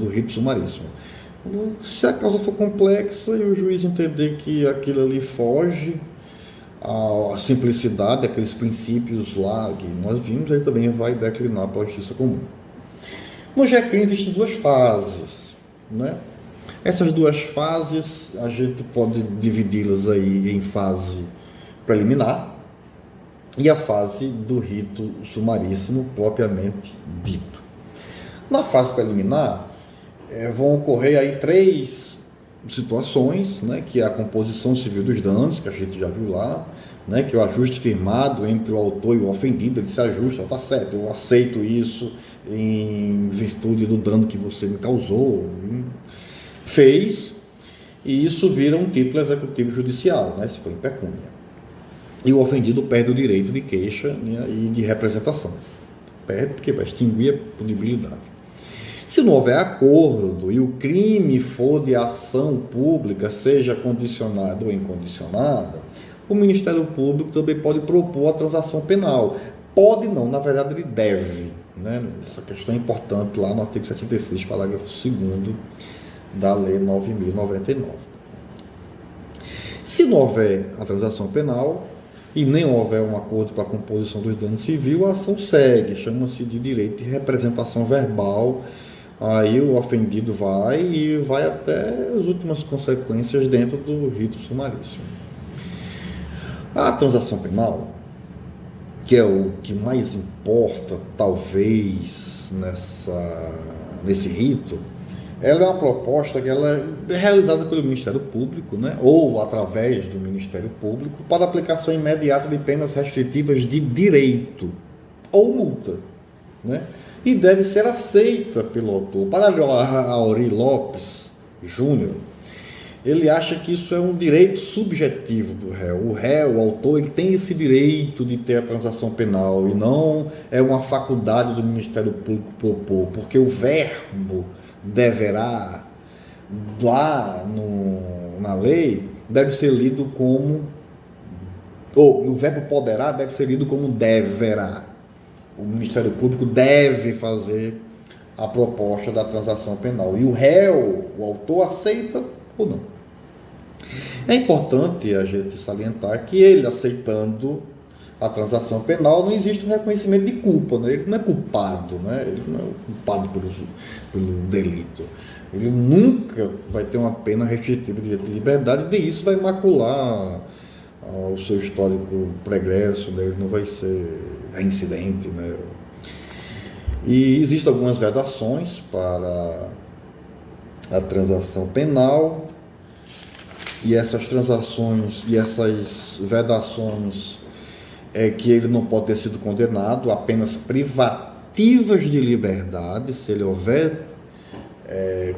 do rito sumaríssimo. Se a causa for complexa e o juiz entender que aquilo ali foge à simplicidade daqueles princípios lá que nós vimos, ele também vai declinar para a justiça comum. No GECRIM existem duas fases, né? Essas duas fases a gente pode dividi-las aí em fase preliminar e a fase do rito sumaríssimo propriamente dito. Na fase preliminar vão ocorrer aí três situações, né, que é a composição civil dos danos, que a gente já viu lá, né, que é o ajuste firmado entre o autor e o ofendido. Ele se ajusta, tá certo, eu aceito isso em virtude do dano que você me causou, fez, e isso vira um título executivo judicial, né, se for em pecúnia. E o ofendido perde o direito de queixa, né, e de representação. Perde porque vai extinguir a punibilidade. Se não houver acordo e o crime for de ação pública, seja condicionado ou incondicionada, o Ministério Público também pode propor a transação penal. Pode não, na verdade ele deve, né? Essa questão é importante lá no artigo 76, parágrafo 2º da Lei 9.099. Se não houver a transação penal e nem houver um acordo para a composição dos danos civil, a ação segue, chama-se de direito de representação verbal. Aí o ofendido vai até as últimas consequências dentro do rito sumaríssimo. A transação penal, que é o que mais importa, talvez, nesse rito, ela é uma proposta que ela é realizada pelo Ministério Público, né, ou através do Ministério Público, para aplicação imediata de penas restritivas de direito ou multa, né? E deve ser aceita pelo autor. Para Auri Lopes Júnior, ele acha que isso é um direito subjetivo do réu. O autor, ele tem esse direito de ter a transação penal e não é uma faculdade do Ministério Público propor, porque o verbo deverá, lá na lei, deve ser lido como, ou o verbo poderá deve ser lido como deverá. O Ministério Público deve fazer a proposta da transação penal. E o réu, o autor, aceita ou não. É importante a gente salientar que ele aceitando a transação penal, não existe um reconhecimento de culpa, né? Ele não é culpado, né? Ele não é culpado pelo delito. Ele nunca vai ter uma pena restritiva de direito de liberdade, e isso vai macular o seu histórico pregresso, né? Ele não vai ser reincidente, né? E existem algumas vedações para a transação penal, e essas transações e essas vedações é que ele não pode ter sido condenado a penas privativas de liberdade. Se ele houver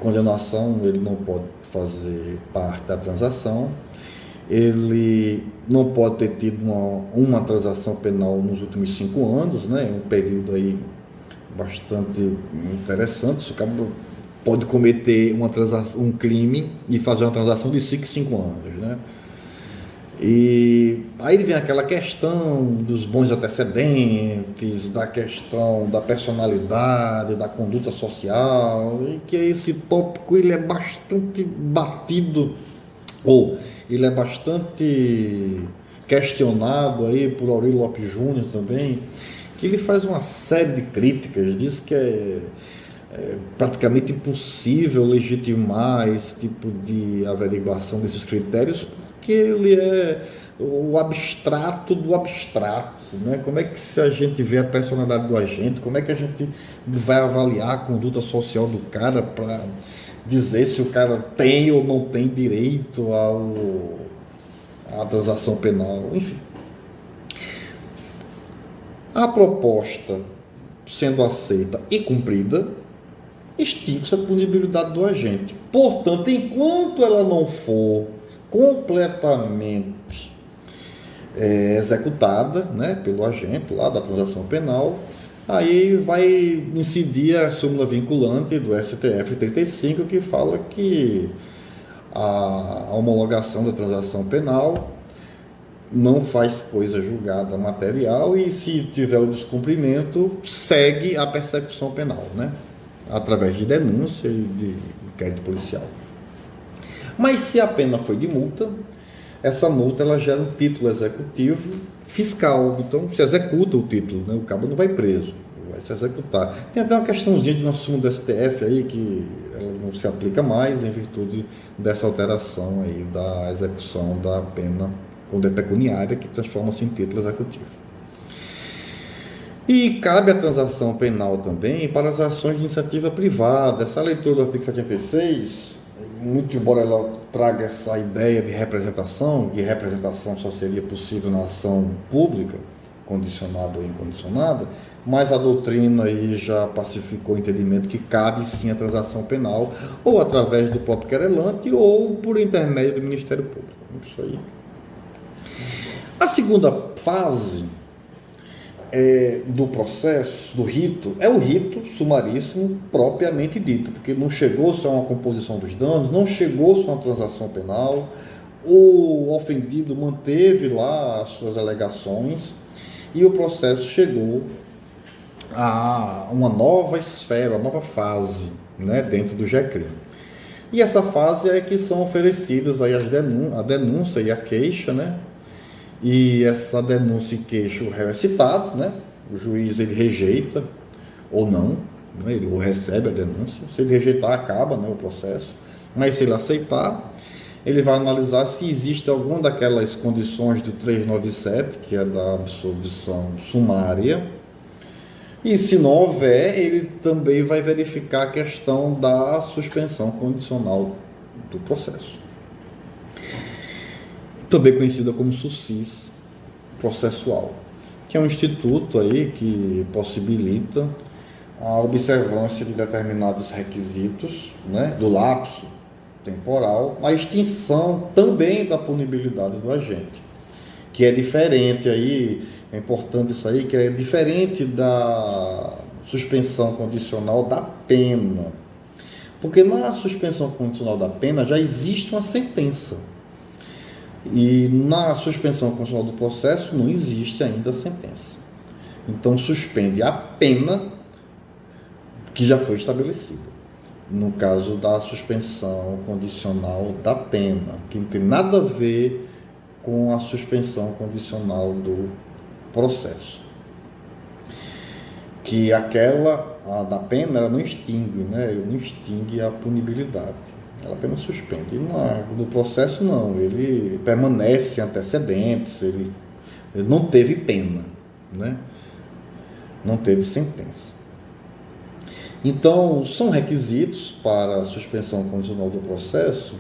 condenação, ele não pode fazer parte da transação. Ele não pode ter tido uma transação penal nos últimos 5 anos, né? Um período aí bastante interessante. Isso acaba pode cometer um crime e fazer uma transação de 5 anos, né? E aí vem aquela questão dos bons antecedentes, da questão da personalidade, da conduta social, e que esse tópico ele é bastante batido, ou ele é bastante questionado aí por Auri Lopes Júnior também, que ele faz uma série de críticas, diz que é praticamente impossível legitimar esse tipo de averiguação desses critérios, porque ele é o abstrato do abstrato, né? Como é que, se a gente vê a personalidade do agente, como é que a gente vai avaliar a conduta social do cara para dizer se o cara tem ou não tem direito à transação penal, enfim. A proposta sendo aceita e cumprida, extingue-se a punibilidade do agente. Portanto, enquanto ela não for completamente executada, né, pelo agente lá da transação penal, aí vai incidir a súmula vinculante do STF 35, que fala que a homologação da transação penal não faz coisa julgada material, e se tiver o descumprimento, segue a persecução penal, né? através de denúncia e de inquérito policial. Mas se a pena foi de multa, essa multa ela gera um título executivo fiscal, então se executa o título, né? O cabo não vai preso, vai se executar. Tem até uma questãozinha de uma súmula do STF aí que ela não se aplica mais em virtude dessa alteração aí da execução da pena quando é pecuniária, que transforma-se em título executivo. E cabe a transação penal também para as ações de iniciativa privada. Essa leitura do artigo 76, muito embora ela traga essa ideia de representação, e representação só seria possível na ação pública, condicionada ou incondicionada, mas a doutrina aí já pacificou o entendimento que cabe sim a transação penal, ou através do próprio querelante, ou por intermédio do Ministério Público. Isso aí. A segunda fase do processo, do rito, é o rito sumaríssimo propriamente dito, porque não chegou só a uma composição dos danos, não chegou só a uma transação penal, o ofendido manteve lá as suas alegações e o processo chegou a uma nova esfera, uma nova fase, né, dentro do GECRIM. E essa fase é que são oferecidas aí a denúncia e a queixa, né? E essa denúncia e queixa, o réu é citado, né? O juiz ele rejeita ou não, né? Ele recebe a denúncia. Se ele rejeitar, acaba, né, o processo. Mas se ele aceitar, ele vai analisar se existe alguma daquelas condições do 397, que é da absolvição sumária. E se não houver, ele também vai verificar a questão da suspensão condicional do processo, também conhecida como SUSIS processual, que é um instituto aí que possibilita a observância de determinados requisitos, né, do lapso temporal, a extinção também da punibilidade do agente, que é diferente aí, é importante isso aí, que é diferente da suspensão condicional da pena, porque na suspensão condicional da pena já existe uma sentença. E na suspensão condicional do processo não existe ainda a sentença. Então suspende a pena que já foi estabelecida. No caso da suspensão condicional da pena, que não tem nada a ver com a suspensão condicional do processo. Que aquela a da pena ela não extingue, né? Ele não extingue a punibilidade. Ela apenas suspende. E no processo não, ele permanece antecedentes, ele não teve pena, né? Não teve sentença. Então, são requisitos para a suspensão condicional do processo,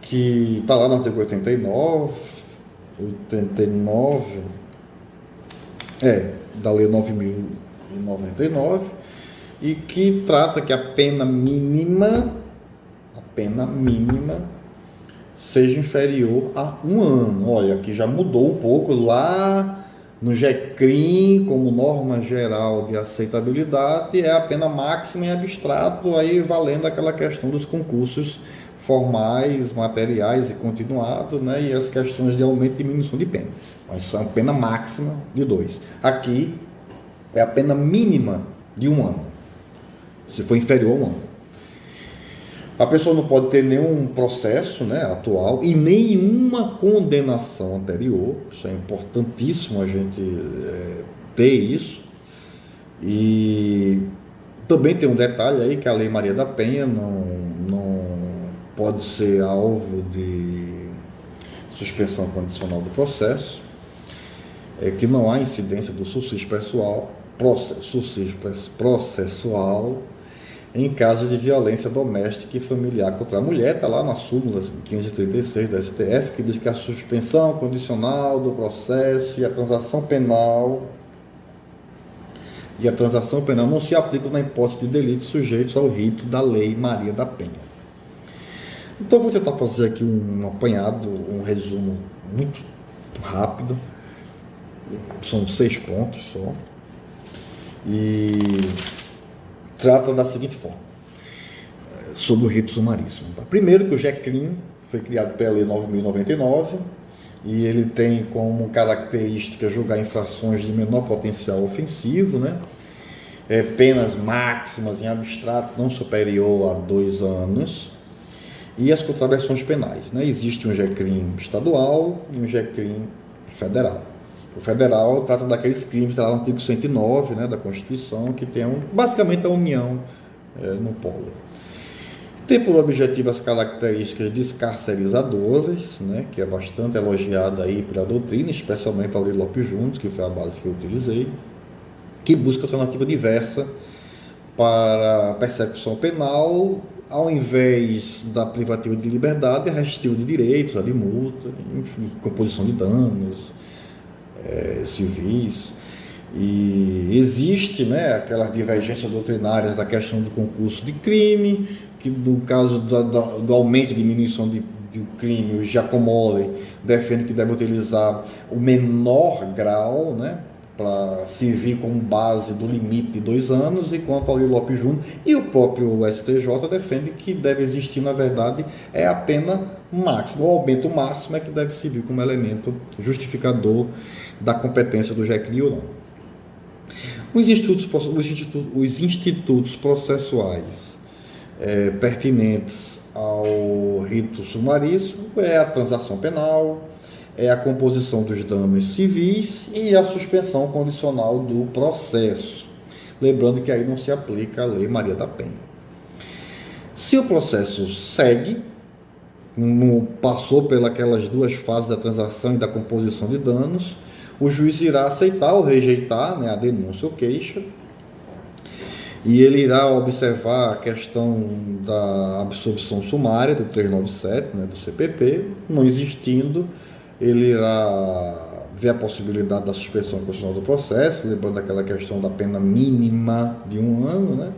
que está lá no artigo 89, da Lei 9.099, e que trata que a pena mínima seja inferior a 1 ano. Olha, aqui já mudou um pouco. Lá no GECRIM, como norma geral de aceitabilidade, é a pena máxima em abstrato, aí valendo aquela questão dos concursos formais, materiais e continuado, né, e as questões de aumento e diminuição de pena. Mas são pena máxima de 2. Aqui é a pena mínima de 1 ano, se for inferior a 1 ano. A pessoa não pode ter nenhum processo, né, atual e nenhuma condenação anterior. Isso é importantíssimo a gente ter isso. E também tem um detalhe aí que a Lei Maria da Penha não pode ser alvo de suspensão condicional do processo, que não há incidência do SUSIS processual em caso de violência doméstica e familiar contra a mulher. Está lá na súmula 536 da STF, que diz que a suspensão condicional do processo e a transação penal não se aplicam na hipótese de delitos sujeitos ao rito da Lei Maria da Penha. Então, vou tentar fazer aqui um apanhado, um resumo muito rápido. São 6 pontos só. E trata da seguinte forma, sobre o rito sumaríssimo. Primeiro, que o GECRIM foi criado pela Lei 9.099 e ele tem como característica julgar infrações de menor potencial ofensivo, né? penas máximas em abstrato não superior a 2 anos, e as contravenções penais, né? Existe um GECRIM estadual e um GECRIM federal. O federal trata daqueles crimes que está lá no artigo 109, né, da Constituição, que tem basicamente a União no polo. Tem por objetivo as características descarcerizadoras, né, que é bastante elogiada aí pela doutrina, especialmente Aurélio Lopes Júnior, que foi a base que eu utilizei, que busca alternativa diversa para persecução penal, ao invés da privativa de liberdade, a restritiva de direitos, a de multa, enfim, composição de danos civis. E existe, né, aquelas divergências doutrinárias da questão do concurso de crime, que no caso do aumento e diminuição do crime, o Giacomelli defende que deve utilizar o menor grau, né, para servir como base do limite de 2 anos, enquanto Aurélio Lopes Júnior e o próprio STJ defende que deve existir, na verdade, a pena máxima. O aumento máximo é que deve servir como elemento justificador da competência do GECRI ou não. Os institutos processuais pertinentes ao rito sumaríssimo é a transação penal, é a composição dos danos civis e a suspensão condicional do processo. Lembrando que aí não se aplica a Lei Maria da Penha. Se o processo segue, não passou pelas 2 fases da transação e da composição de danos, o juiz irá aceitar ou rejeitar, né, a denúncia ou queixa, e ele irá observar a questão da absolvição sumária do 397, né, do CPP. Não existindo, ele irá ver a possibilidade da suspensão constitucional do processo, lembrando aquela questão da pena mínima de 1 ano, né,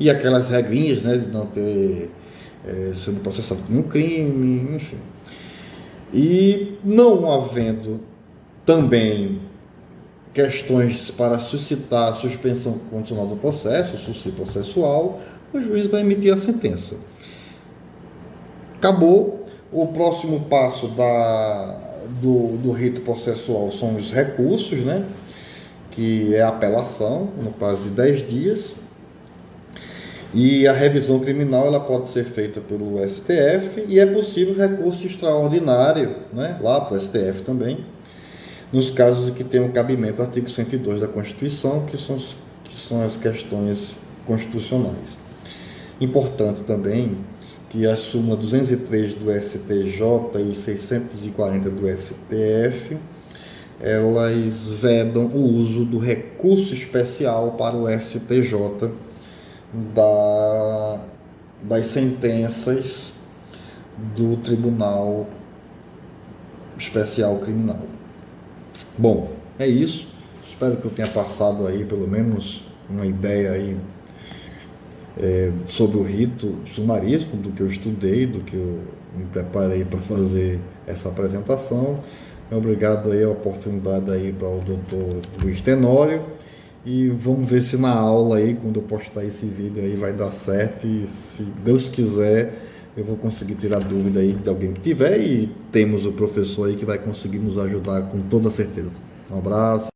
e aquelas regrinhas, né, de não ter sendo processado por nenhum crime, enfim. E não havendo também questões para suscitar a suspensão condicional do processo, o suscípio processual, o juiz vai emitir a sentença. Acabou. O próximo passo do rito processual são os recursos, né, que é a apelação, no prazo de 10 dias. E a revisão criminal ela pode ser feita pelo STF e é possível recurso extraordinário, né, lá para o STF também, nos casos em que tem o cabimento do artigo 102 da Constituição, que são as questões constitucionais. Importante também que a súmula 203 do STJ e 640 do STF, elas vedam o uso do recurso especial para o STJ das sentenças do Tribunal Especial Criminal. Bom, é isso. Espero que eu tenha passado aí pelo menos uma ideia aí sobre o rito sumaríssimo, do que eu estudei, do que eu me preparei para fazer essa apresentação. Obrigado aí a oportunidade aí para o Dr. Luiz Tenório. E vamos ver se na aula aí, quando eu postar esse vídeo aí, vai dar certo. E se Deus quiser, eu vou conseguir tirar dúvida aí de alguém que tiver. E temos o professor aí que vai conseguir nos ajudar com toda certeza. Um abraço.